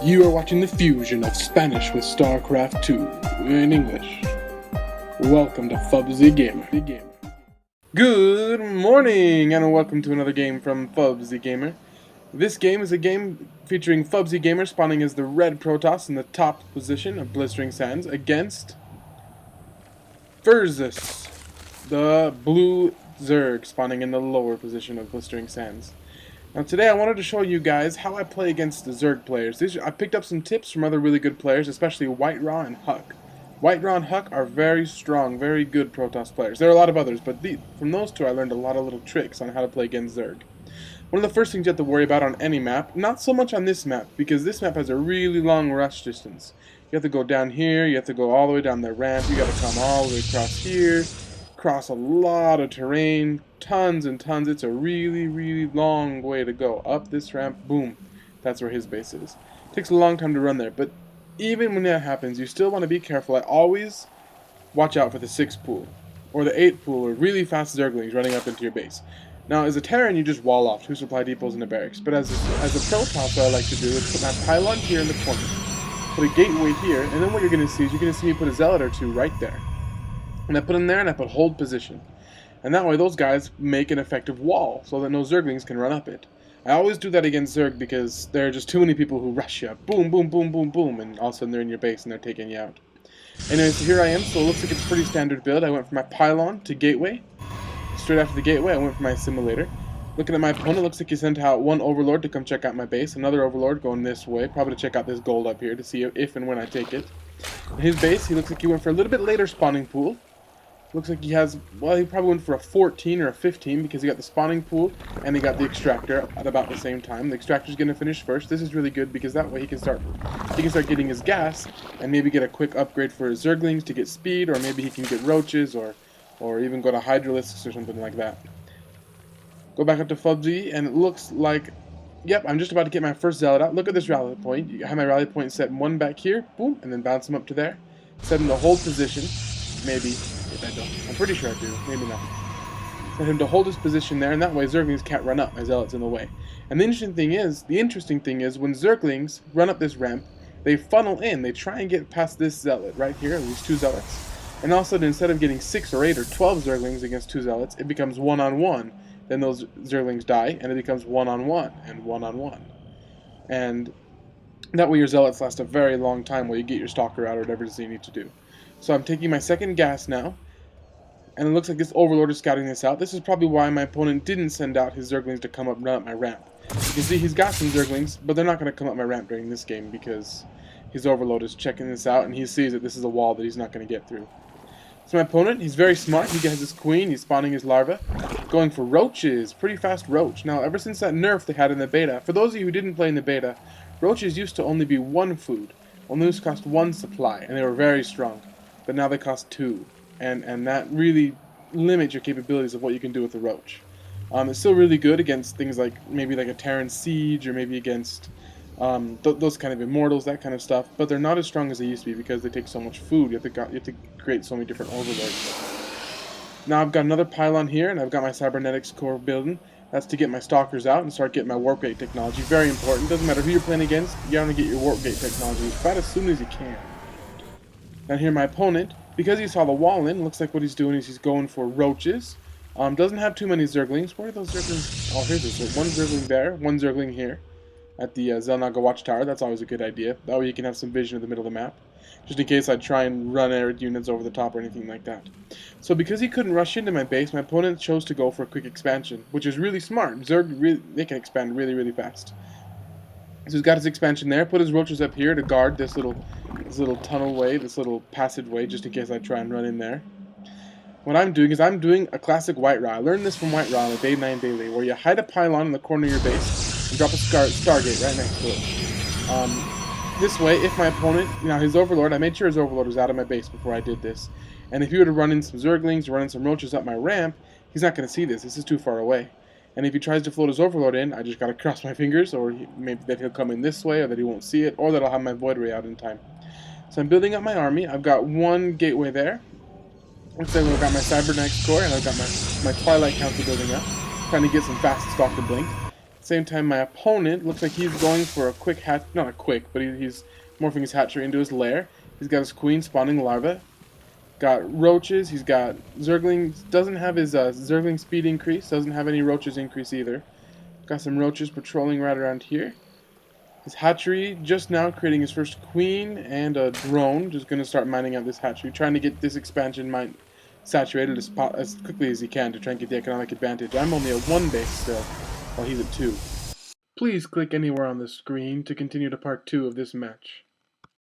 You are watching the fusion of Spanish with StarCraft 2 in English. Welcome to Fubsy Gamer. Good morning and welcome to another game from Fubsy Gamer. This game is a game featuring Fubsy Gamer spawning as the red Protoss in the top position of Blistering Sands against Pherzhus, the blue Zerg spawning in the lower position of Blistering Sands. Now today I wanted to show you guys how I play against the Zerg players. I picked up some tips from other really good players, especially White Raw and Huck. White Raw and Huck are very strong, very good Protoss players. There are a lot of others, but from those two I learned a lot of little tricks on how to play against Zerg. One of the first things you have to worry about on any map, not so much on this map, because this map has a really long rush distance. You have to go down here, you have to go all the way down the ramp, you gotta come all the way across here, cross a lot of terrain, tons and tons. It's a really, really long way to go. Up this ramp, boom, that's where his base is. It takes a long time to run there, but even when that happens, you still want to be careful. I always watch out for the 6 pool, or the 8 pool, or really fast Zerglings running up into your base. Now, as a Terran, you just wall off 2 supply depots in the barracks, but as a Protoss, what I like to do is put my pylon here in the corner, put a gateway here, and then what you're going to see is you're going to see me put a zealot or 2 right there. And I put them there and I put hold position. And that way those guys make an effective wall so that no Zerglings can run up it. I always do that against Zerg because there are just too many people who rush you. Boom, boom, boom, boom, boom, and all of a sudden they're in your base and they're taking you out. Anyways, so here I am, so it looks like it's a pretty standard build. I went from my pylon to gateway. Straight after the gateway, I went for my assimilator. Looking at my opponent, looks like he sent out one overlord to come check out my base, another overlord going this way, probably to check out this gold up here to see if and when I take it. In his base, he looks like he went for a little bit later spawning pool. Looks like he has, well, he probably went for a 14 or a 15 because he got the spawning pool and he got the extractor at about the same time. The extractor's going to finish first. This is really good because that way he can start getting his gas and maybe get a quick upgrade for his Zerglings to get speed, or maybe he can get roaches or even go to Hydralisks or something like that. Go back up to Fubsy and it looks like, yep, I'm just about to get my first zealot out. Look at this rally point. I have my rally point set 1 back here, boom, and then bounce him up to there. Set him to hold position, maybe. I don't. I'm pretty sure I do. Maybe not. Set him to hold his position there, and that way Zerglings can't run up. My zealot's in the way. And the interesting thing is, when Zerglings run up this ramp, they funnel in. They try and get past this zealot right here, these 2 zealots. And all of a sudden, instead of getting 6 or 8 or 12 Zerglings against 2 zealots, it becomes 1-on-1. Then those Zerglings die, and it becomes 1-on-1 and 1-on-1. And that way your zealots last a very long time while you get your stalker out or whatever it is you need to do. So I'm taking my second gas now, and it looks like this overlord is scouting this out. This is probably why my opponent didn't send out his Zerglings to come up and run up my ramp. You can see he's got some Zerglings, but they're not going to come up my ramp during this game because his overlord is checking this out, and he sees that this is a wall that he's not going to get through. So my opponent, he's very smart. He has his queen, he's spawning his larva, going for roaches, pretty fast roach. Now, ever since that nerf they had in the beta, for those of you who didn't play in the beta, roaches used to only be 1 food. Only used to cost 1 supply, and they were very strong. But now they cost 2, and that really limits your capabilities of what you can do with the roach. It's still really good against things like maybe like a Terran siege, or maybe against those kind of immortals, that kind of stuff. But they're not as strong as they used to be because they take so much food. You have to create so many different overlords. Now I've got another pylon here, and I've got my cybernetics core building. That's to get my stalkers out and start getting my warp gate technology. Very important. Doesn't matter who you're playing against. You want to get your warp gate technology about as soon as you can. Now here my opponent, because he saw the wall in, looks like what he's doing is he's going for roaches. Doesn't have too many Zerglings. Where are those Zerglings? Oh, here's this. 1 Zergling there, 1 Zergling here at the Zelnaga Watchtower. That's always a good idea. That way you can have some vision of the middle of the map, just in case I try and run air units over the top or anything like that. So because he couldn't rush into my base, my opponent chose to go for a quick expansion, which is really smart. Zerg, they can expand really, really fast. So he's got his expansion there, put his roaches up here to guard this little tunnel way, this little passageway, just in case I try and run in there. What I'm doing is I'm doing a classic White Raw. I learned this from White Raw in the Day 9 Daily, where you hide a pylon in the corner of your base and drop a Stargate right next to it. This way, if my opponent, his overlord, I made sure his overlord was out of my base before I did this. And if he were to run in some Zerglings or run in some roaches up my ramp, he's not going to see this. This is too far away. And if he tries to float his overlord in, I just gotta cross my fingers, or maybe that he'll come in this way, or that he won't see it, or that I'll have my void ray out in time. So I'm building up my army. I've got 1 gateway there. Looks like I've got my cybernetics core, and I've got my Twilight Council building up, trying to get some fast stalker blink. Same time, my opponent looks like he's going for a quick hatch, not a quick, but he's morphing his hatchery into his lair. He's got his queen spawning larvae. Got roaches. He's got zerglings. Doesn't have his zergling speed increase. Doesn't have any roaches increase either. Got some roaches patrolling right around here. His hatchery just now creating his first queen and a drone. Just going to start mining out this hatchery. Trying to get this expansion mine saturated as quickly as he can to try and get the economic advantage. I'm only at 1 base still, while he's at 2. Please click anywhere on the screen to continue to part 2 of this match.